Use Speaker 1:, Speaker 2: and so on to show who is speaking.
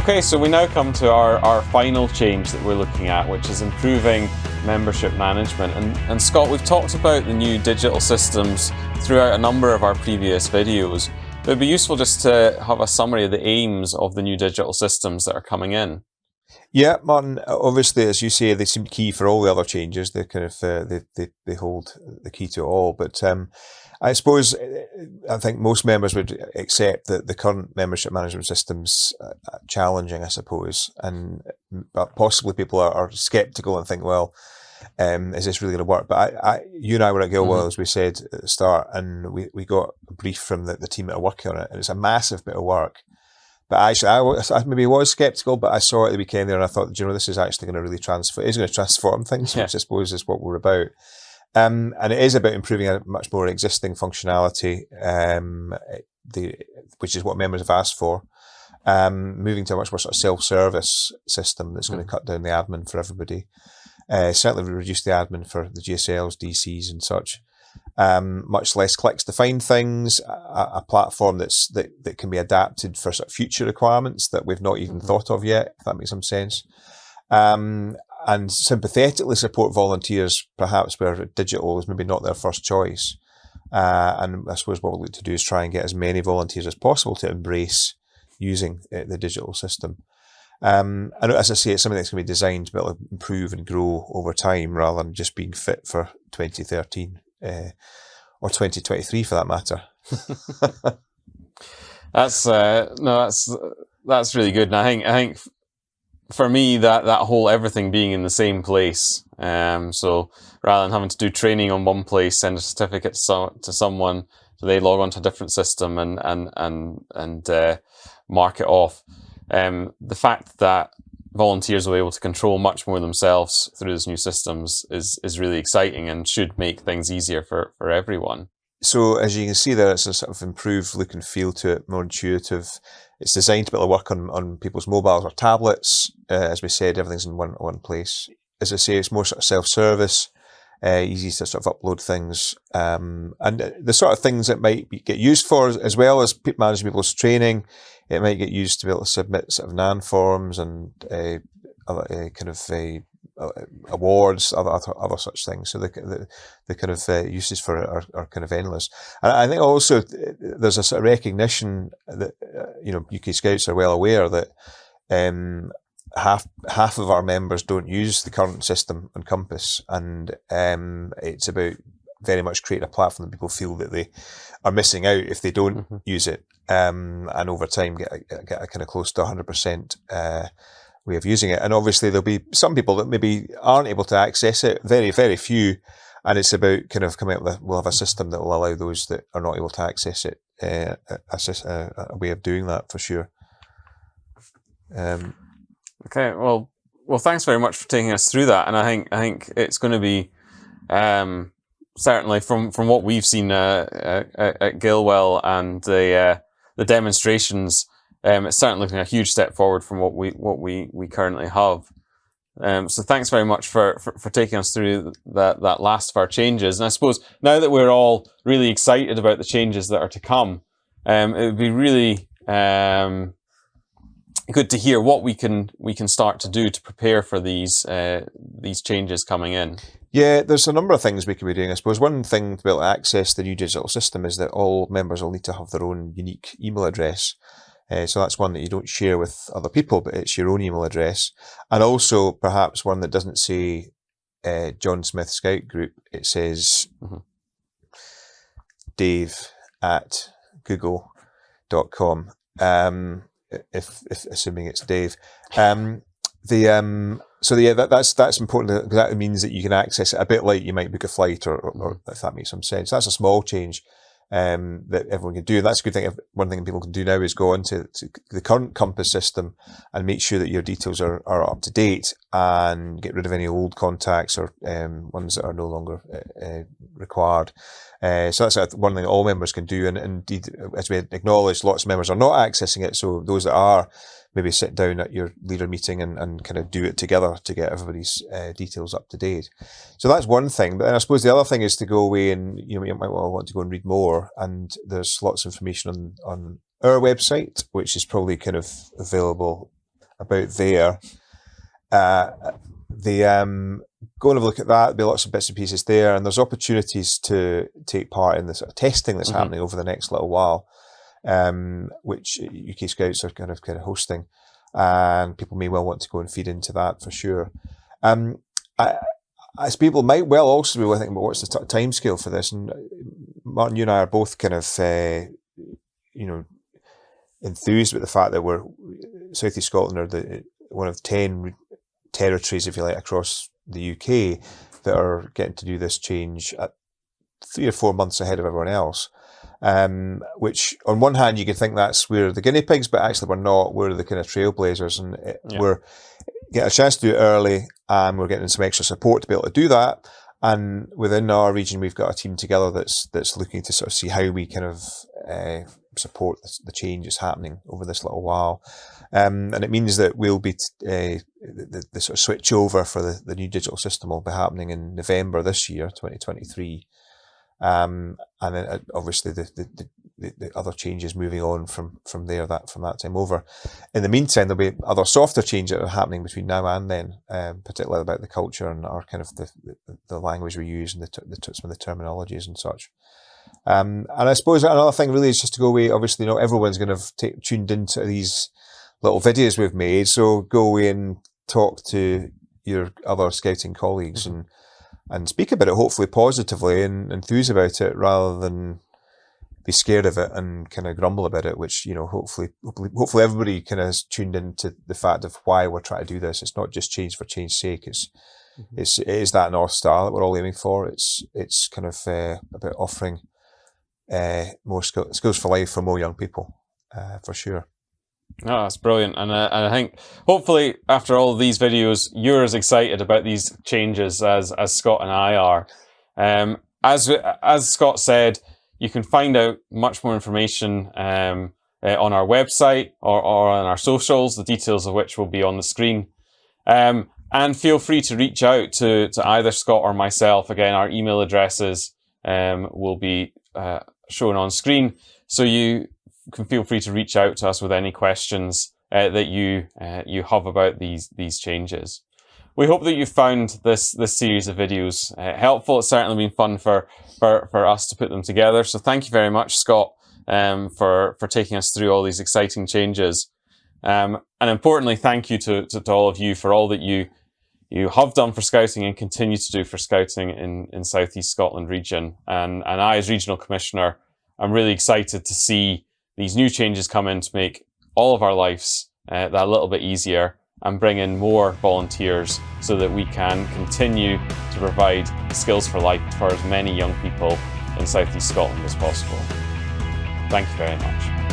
Speaker 1: Okay, so we now come to our final change that we're looking at, which is improving membership management. And Scott, we've talked about the new digital systems throughout a number of our previous videos. But it'd be useful just to have a summary of the aims of the new digital systems that are coming in.
Speaker 2: Yeah, Martin. Obviously, as you say, they seem key for all the other changes. They kind of they hold the key to all. But I suppose I think most members would accept that the current membership management system's challenging, I suppose, and possibly people are sceptical and think, well, is this really going to work? But you and I were at Gilwell, as we said at the start, and we got a brief from the team that are working on it, and it's a massive bit of work. But actually, I maybe was sceptical, but I saw it at the weekend there, and I thought, this is actually going to really transform things, which I suppose is what we're about. And it is about improving a much more existing functionality, which is what members have asked for. Moving to a much more sort of self-service system that's going to cut down the admin for everybody. Certainly reduce the admin for the GSLs, DCs, and such. Much less clicks to find things, a platform that can be adapted for sort of future requirements that we've not even thought of yet, if that makes some sense. And sympathetically support volunteers, perhaps where digital is maybe not their first choice. And I suppose what we'll look to do is try and get as many volunteers as possible to embrace using the digital system. And as I say, it's something that's going to be designed to be able to improve and grow over time rather than just being fit for 2013. Or 2023 for that matter.
Speaker 1: That's really good. And I think for me that whole everything being in the same place. So rather than having to do training on one place, send a certificate to someone, so they log onto a different system and mark it off. The fact that volunteers will be able to control much more themselves through these new systems is really exciting and should make things easier for everyone.
Speaker 2: So as you can see there, it's a sort of improved look and feel to it, more intuitive. It's designed to be able to work on people's mobiles or tablets. As we said, everything's in one place. As I say, it's more sort of self-service, easy to sort of upload things. And the sort of things that might get used for, as well as managing people's training, it might get used to be able to submit sort of NAN forms and other kind of awards, other such things. So the kind of uses for it are kind of endless. And I think also there's a sort of recognition that UK Scouts are well aware that half of our members don't use the current system on Compass, and it's about very much creating a platform that people feel that they are missing out if they don't use it, and over time get a kind of close to 100% way of using it. And obviously there'll be some people that maybe aren't able to access it, very, very few, and it's about kind of coming up with we'll have a system that will allow those that are not able to access it a way of doing that for sure.
Speaker 1: Okay, well, thanks very much for taking us through that, and I think it's going to be certainly from what we've seen at Gilwell and the demonstrations, it's certainly looking a huge step forward from what we currently have. So thanks very much for taking us through that last of our changes. And I suppose now that we're all really excited about the changes that are to come, it would be really good to hear what we can start to do to prepare for these changes coming in.
Speaker 2: Yeah, there's a number of things we can be doing. I suppose one thing to be able to access the new digital system is that all members will need to have their own unique email address. So that's one that you don't share with other people, but it's your own email address. And also perhaps one that doesn't say John Smith Scout Group. It says dave@google.com. If assuming it's Dave. That's important because that means that you can access it a bit like you might book a flight or if that makes some sense. That's a small change that everyone can do. And that's a good thing. One thing people can do now is go onto the current Compass system and make sure that your details are up to date and get rid of any old contacts or ones that are no longer required. So that's one thing all members can do. And indeed, as we acknowledged, lots of members are not accessing it. So those that are, maybe sit down at your leader meeting and kind of do it together to get everybody's details up to date. So that's one thing. But then I suppose the other thing is to go away and, you might well want to go and read more. And there's lots of information on our website, which is probably kind of available about there. Go and have a look at that. There'll be lots of bits and pieces there, and there's opportunities to take part in the sort of testing that's happening over the next little while, which UK Scouts are kind of hosting, and people may well want to go and feed into that for sure. As people might well also be thinking about what's the time scale for this, and Martin, you and I are both kind of enthused about the fact that South East Scotland are one of 10 territories, if you like, across the UK that are getting to do this change at 3 or 4 months ahead of everyone else. Which, on one hand, you can think that's we're the guinea pigs, but actually we're not. We're the kind of trailblazers, and we're getting a chance to do it early, and we're getting some extra support to be able to do that. And within our region, we've got a team together that's looking to sort of see how we kind of support the change that's happening over this little while. And it means that we'll be the sort of switch over for the new digital system will be happening in November this year, 2023. And then obviously the other changes moving on from there from that time over. In the meantime, there'll be other softer changes that are happening between now and then, particularly about the culture and our kind of the language we use and some of the terminologies and such. And I suppose another thing really is just to go away. Obviously, not everyone's going to have tuned into these little videos we've made, so go away and talk to your other scouting colleagues and speak about it, hopefully positively, and enthuse about it rather than be scared of it and kind of grumble about it, which, hopefully everybody kind of has tuned into the fact of why we're trying to do this. It's not just change for change's sake. It is that North Star that we're all aiming for. It's kind of about offering more skills for life for more young people, for sure.
Speaker 1: Oh, that's brilliant. And I think hopefully after all of these videos, you're as excited about these changes as Scott and I are. As Scott said, you can find out much more information on our website or on our socials, the details of which will be on the screen. And feel free to reach out to either Scott or myself. Again, our email addresses will be shown on screen, so you can feel free to reach out to us with any questions that you have about these changes. We hope that you found this series of videos helpful. It's certainly been fun for us to put them together. So thank you very much, Scott, for taking us through all these exciting changes. And importantly, thank you to all of you for all that you have done for Scouting and continue to do for Scouting in South East Scotland region. And I, as Regional Commissioner, I'm really excited to see these new changes come in to make all of our lives that little bit easier and bring in more volunteers so that we can continue to provide skills for life for as many young people in South East Scotland as possible. Thank you very much.